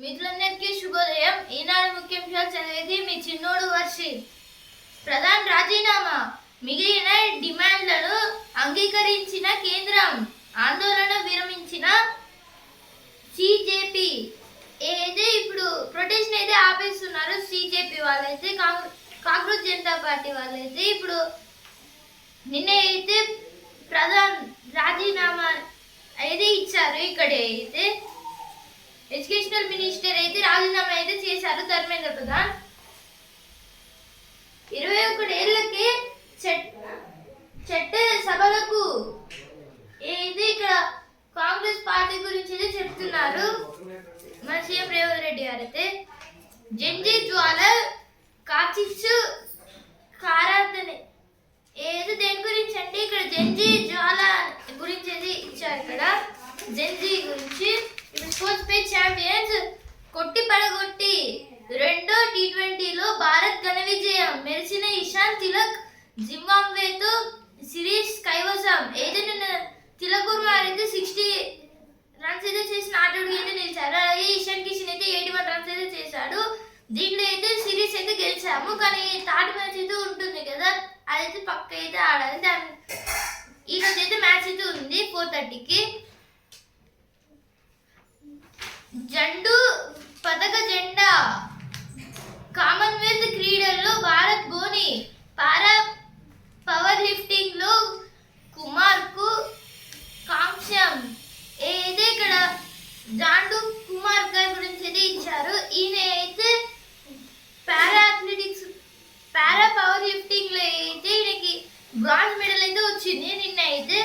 మిత్రులందరికీ శుభోదయం. ఈనాడు ముఖ్యాంశాలు చదివేది మీ చిన్నోడు వర్షిత్. ప్రధాని రాజీనామా, మిగిలిన డిమాండ్లను అంగీకరించిన కేంద్రం, ఆందోళన విరమించిన సిజేపీ. ఏదైతే ఇప్పుడు ప్రొటెస్ట్ అయితే ఆపేస్తున్నారు సిజేపీ వాళ్ళైతే, కాంగ్రెస్ జనతా పార్టీ వాళ్ళైతే ఇప్పుడు నిన్న అయితే ప్రధాని రాజీనామా అయితే ఇచ్చారు. ఇక్కడ అయితే ఎడ్యుకేషనల్ మినిస్టర్ అయితే రాజీనామా అయితే చేశారు ధర్మేంద్ర ప్రధాన్. 21 ఏళ్లకే చట్ట సభలకు ఏది ఇక్కడ కాంగ్రెస్ పార్టీ గురించి అయితే చెప్తున్నారు మన సీఎం రేవంత్ రెడ్డి గారు. అయితే జంజీ జ్వాల కాచిచ్చు కారాతనే ఏది దేని గురించి అంటే ఇక్కడ జంజీ జ్వాల గురించి అయితే ఇచ్చారు. ఇక్కడ జంజీ గురించి ఇప్పుడు స్పోర్ట్స్ పే ఛాంపియన్స్ కొట్టి పడగొట్టి రెండో T20లో భారత్ ఘన విజయం. మెరిసిన ఇషాన్ తిలక్ జింబాబ్వేతో సిరీస్ కైవసం. ఏదైనా తిలక్ వర్మ అయితే 60 రన్స్ అయితే చేసిన ఆటోడు అయితే నిలిచారు. అలాగే ఇషాన్ కిషన్ అయితే 81 రన్స్ అయితే చేశాడు. దీంట్లో అయితే సిరీస్ అయితే గెలిచాము, కానీ థర్డ్ మ్యాచ్ అయితే ఉంటుంది కదా, అదైతే పక్క అయితే ఆడాలి. దాని ఈరోజు అయితే మ్యాచ్ అయితే ఉంది 4:30కి. జండు పతక జెండా. కామన్వెల్త్ క్రీడల్లో భారత్ గోని. పారా పవర్ లిఫ్టింగ్ లో కుమార్ కు కాంక్షం. ఏదైతే ఇక్కడ జాండు కుమార్ గారి గురించి అయితే ఇచ్చారు. ఈయన అయితే పారా పవర్ లిఫ్టింగ్ లో అయితే ఈయనకి బ్రాంజ్ మెడల్ అయితే వచ్చింది. నిన్న అయితే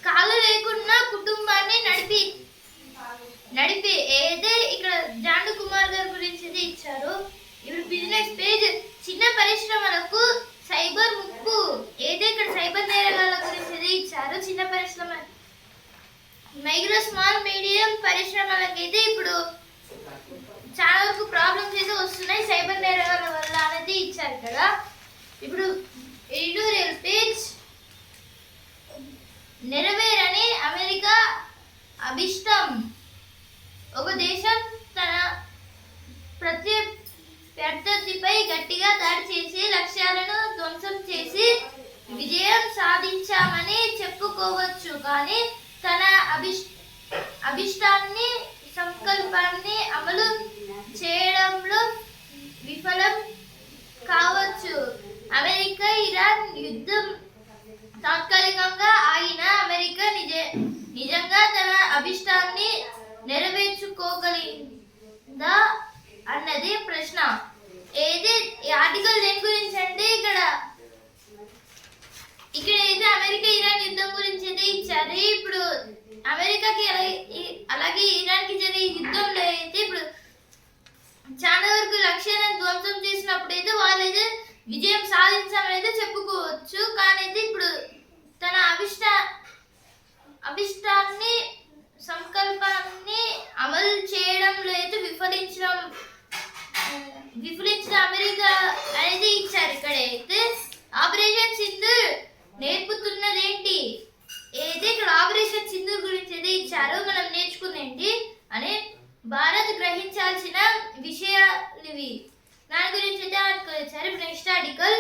కాళ్ళు లేకుండా కుటుంబాన్ని నడిపి ఏదే ఇక్కడ జాండు కుమార్ గారి గురించి అయితే ఇచ్చారు. ఇప్పుడు బిజినెస్ పేజ్. చిన్న పరిశ్రమలకు సైబర్ ముప్పు. ఏదే ఇక్కడ సైబర్ నేరగాళ్ల గురించి అయితే ఇచ్చారు. చిన్న పరిశ్రమ, మైక్రో స్మాల్ మీడియం పరిశ్రమలకైతే ఇప్పుడు చాలా వరకు ప్రాబ్లమ్స్ అయితే వస్తున్నాయి సైబర్ నేరగాళ్ల వల్ల అనేది ఇచ్చారు కదా. ఇప్పుడు ఎడిటోరియల్ పేజ్. నెరవేరని అమెరికా అభిష్టం. ఒక దేశం తన ప్రత్యర్థిపై గట్టిగా దాడి చేసి లక్ష్యాలను ధ్వంసం చేసి విజయం సాధించామని చెప్పుకోవచ్చు, కానీ తన అభిష్టాన్ని సంకల్పాన్ని అమలు చేయడంలో విఫలం కావచ్చు. అమెరికా ఇరాన్ యుద్ధం తాత్కాలికంగా ఆగిన అమెరికా నిజంగా తన అభిష్టాన్ని నెరవేర్చుకోగలిగిందా అన్నది ప్రశ్న. ఏది ఆర్టికల్ దేని గురించి అంటే ఇక్కడ అయితే అమెరికా ఇరాన్ యుద్ధం గురించి అయితే ఇచ్చారు. ఇప్పుడు అమెరికాకి అలాగే ఇరాన్ కి జరిగే యుద్ధంలో అయితే ఇప్పుడు చాలా వరకు లక్ష్యాలను ధ్వంసం చేసినప్పుడు అయితే వాళ్ళైతే విజయం సాధించామని అయితే చెప్పుకోవచ్చు, కానీ అయితే ఇప్పుడు తన అభిష్టాన్ని సంకల్పాన్ని అమలు చేయడంలో అయితే విఫలించిన అమెరికా అనేది ఇచ్చారు. ఇక్కడ అయితే ఆపరేషన్ సింధూర్ నేర్పుతున్నదేంటి. ఏదైతే ఇక్కడ ఆపరేషన్ సింధూర్ గురించి అయితే ఇచ్చారు. మనం నేర్చుకుందేంటి అని భారత్ గ్రహించాల్సిన విషయాలు ఇవి. దాని గురించి అయితే ఆర్టికల్ ఇచ్చారు. Next article.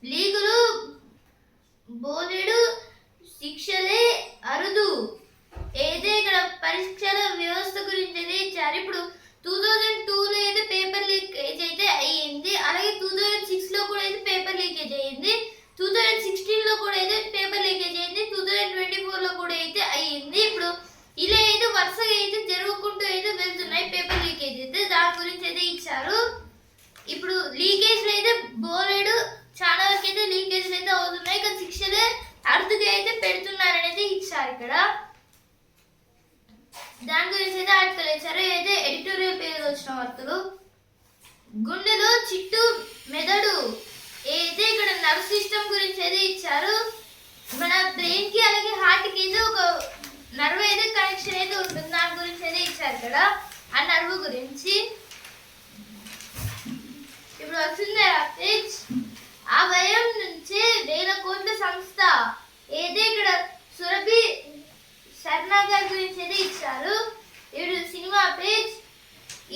లీగులు బోలెడు శిక్షలే అరుదు. ఏదే ఇక్కడ పరీక్షల వ్యవస్థ గురించి అయితే ఇచ్చారు. ఇప్పుడు 2002లో అయితే పేపర్ లీకేజ్ అయితే అయ్యింది. అలాగే 2006లో కూడా అయితే పేపర్ లీకేజ్ అయ్యింది. 2016లో కూడా అయితే పేపర్ లీకేజ్ అయ్యింది. 2024లో కూడా అయితే అయ్యింది. ఇప్పుడు ఇలా అయితే వరుసగా అయితే జరుగుకుంటూ అయితే వెళ్తున్నాయి పేపర్ లీకేజ్ అయితే. దాని గురించి అయితే ఇచ్చారు. ఇప్పుడు లీకేజ్లు అయితే బోలెడు చాలా వరకు అయితే లీకేజ్లు అయితే అవుతున్నాయి, కానీ శిక్షలే అర్థగా అయితే పెడుతున్నారనేది ఇచ్చారు ఇక్కడ. దాని గురించి అయితే ఆర్టికల్ ఇచ్చారు. అయితే ఎడిటోరియల్ పేరు వచ్చిన వార్తలు. గుండెలో చిట్టు మెదడు. అయితే ఇక్కడ నర్వ్ సిస్టమ్ గురించి అయితే ఇచ్చారు. మన బ్రెయిన్ కి అలాగే హార్ట్ కి అయితే ఒక నర్వ్ అయితే కనెక్షన్ అయితే ఉంటుంది. దాని గురించి అయితే ఇచ్చారు ఇక్కడ, ఆ నర్వ్ గురించి. ఇప్పుడు వస్తుంది పేజ్. ఆ భయం నుంచే 1000 కోట్ల సంస్థ. ఏదే ఇక్కడ సురభి శర్మ గారి గురించి అయితే ఇచ్చారు. ఇప్పుడు సినిమా పేజ్.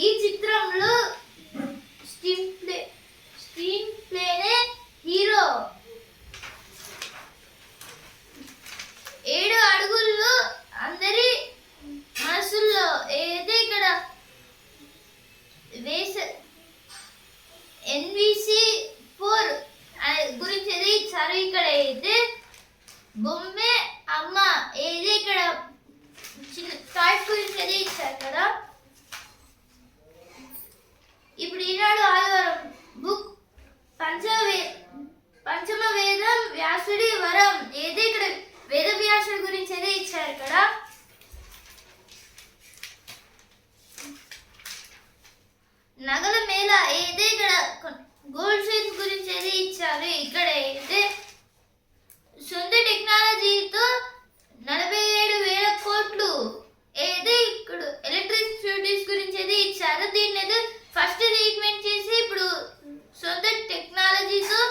ఈ చిత్రంలో స్క్రీన్ ప్లేనే హీరో. 7 అడుగుల్లో అందరి మనసుల్లో ఏదైతే ఇక్కడ NVC4 గురించి ఏదో ఇచ్చారు. ఇక్కడ అయితే బొమ్మే అమ్మ ఏది ఇక్కడ చిన్న టాయ్స్ గురించి ఏదో ఇచ్చారు కదా. ఇప్పుడు ఈనాడు ఆదివారం బుక్ పంచమ వేదం వ్యాసుడి వరం ఏది ఇక్కడ వేద వ్యాసుడి గురించి ఏదో ఇచ్చారు కదా. నగల మేళ ఏదే ఇక్కడ గోల్డ్ చైన్స్ గురించి ఏది ఇచ్చారు. ఇక్కడ అయితే సొంత టెక్నాలజీతో 47,000 కోట్లు ఏది ఇక్కడ ఎలక్ట్రిసిటీస్ గురించి ఏది ఇచ్చారు. దీన్ని అయితే ఫస్ట్ ట్రీట్మెంట్ చేసి ఇప్పుడు సొంత టెక్నాలజీతో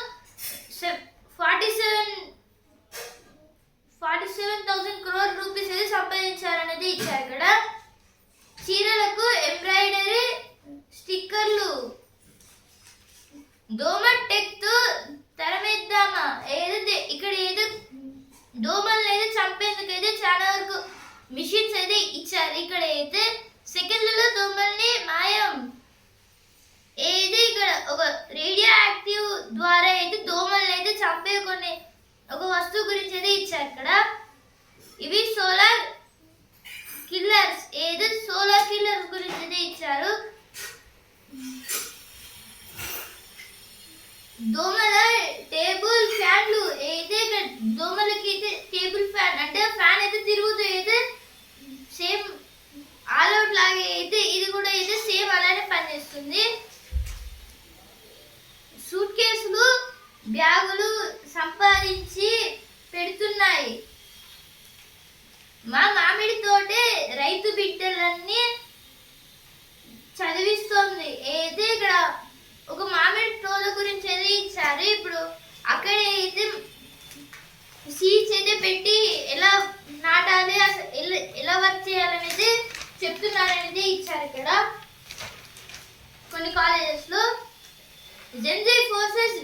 47,000 crore రూపీస్ ఏది సంపాదించారనేది ఇచ్చారు ఇక్కడ. చీరలకు ఎంబ్రాయిడరీ స్టిక్కర్లు. దోమల్ టెక్ తో తరమేద్దామా ఏదైతే ఇక్కడ ఏదో దోమల్ని అయితే చంపేందుకు అయితే చాలా వరకు మిషన్స్ అయితే ఇచ్చారు. ఇక్కడ అయితే సెకండ్లలో దోమల్ని మాయం ఏది ఇక్కడ ఒక రేడియో యాక్టివ్ ద్వారా అయితే దోమల్ని అయితే చంపే కొన్ని ఒక వస్తువు గురించి అయితే ఇచ్చారు ఇక్కడ. ఇవి సోలార్ కిల్లర్స్ ఏదో సోలార్ కిల్లర్స్ గురించి అయితే ఇచ్చారు. దోమల టేబుల్ ఫ్యాన్లు అయితే దోమలకి అయితే టేబుల్ ఫ్యాన్ అంటే ఫ్యాన్ అయితే తిరుగుతూ అయితే సేమ్ ఆల్ అవుట్ లాగే అయితే ఇది కూడా అయితే సేమ్ అలానే పనిచేస్తుంది. సూట్ కేసులు బ్యాగులు సంపాదించి పెడుతున్నాయి. మా మామిడి తోటే రైతు బిడ్డలన్నీ చదివిస్తోంది. అయితే ఇక్కడ ఒక మామిడి తోట గురించి అయితే ఇచ్చారు. ఇప్పుడు అక్కడ అయితే సీడ్స్ అయితే పెట్టి ఎలా నాటాలి ఎలా వర్క్ చేయాలనేది చెప్తున్నారనేది ఇచ్చారు ఇక్కడ. కొన్ని కాలేజెస్ లో Gen Z forces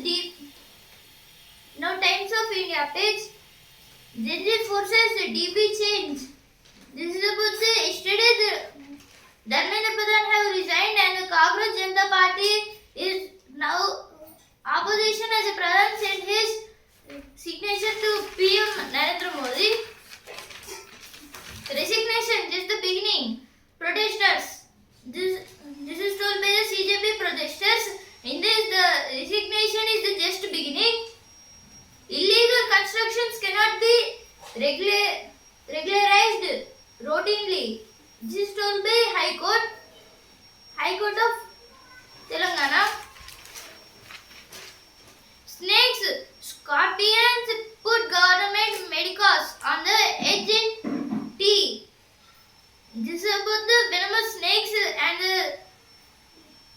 now Times of India page. Gen Z forces DP change. This is about the yesterday Dharmendra Pradhan have resigned and the Cockroach Janata Party is now opposition as a Pradhan sent his signature to PM Narendra Modi. Resignation just the beginning. Protesters. This is told by the CJP protesters. In this, the resignation is the just beginning. Illegal constructions cannot be regularized routinely. This is told by High Court of Telangana. Snakes, scorpions put government medicals on the edge in tea. This is about the venomous snakes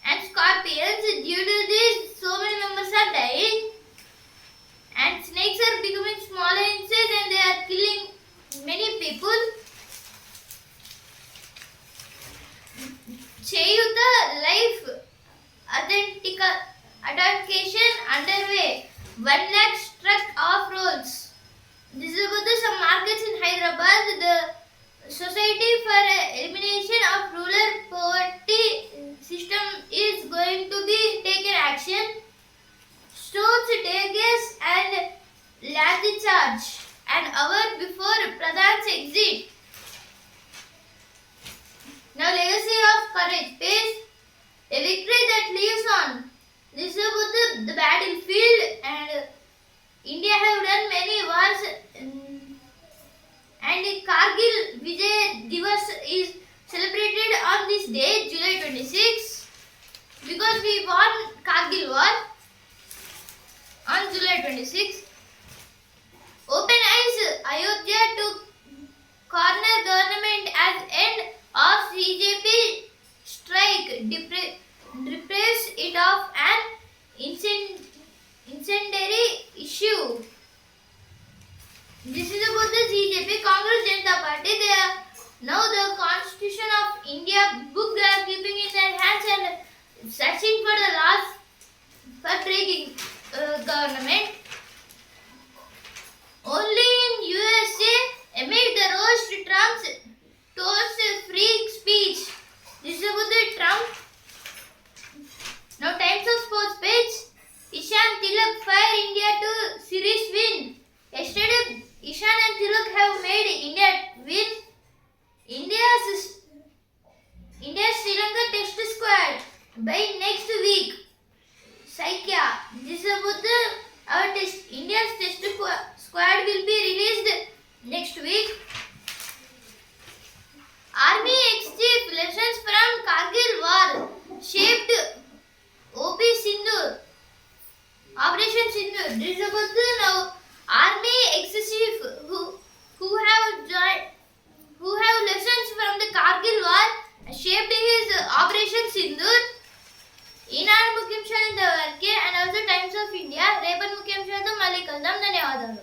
and scorpions. Due to this, so many members are dying, and snakes are becoming smaller in size and they are killing many people. Cheyuta life authentication underway. 1 lakh struck off rolls. This is about some markets in Hyderabad. The Society for Elimination of Rural Poverty system is going to be taken action. Stores, tear gas and lathi charge an hour before Pradhan's exit. Now legacy of courage pays a victory that lives on. This is about the battlefield, and India have done many wars, and Kargil Vijay Divas is celebrated on this day, July 26, because we won Kargil war on July 26. Open eyes, Ayodhya to corner government as end of CJP strike, depress it of an incendiary issue. This is about the CJP, Congress Janata Party. They are now the Constitution of book they are keeping in their hands and searching for the laws for breaking government. Only in USA amid the roast Trump's towards free speech. This is about the Trump. Now Times of Sports page. Ishan Tilak fire India to series win. Yesterday Ishan and Tilak have made India win. India's Sri Lanka test squad by next week. Saikya. This is about the our test. India's test squad will be released next week. Army ex-chief lessons from Kargil war shaped OP Sindoor. Operation Sindoor. This is about the now Army ex-chief who have lessons from the Kargil war shaped his Operation Sindoor. ఈనాడు ముఖ్యాంశాలు ఇంతవరకే and also times of India రేపటి ముఖ్యాంశాలతో మళ్ళీ కలుద్దాం. ధన్యవాదాలు.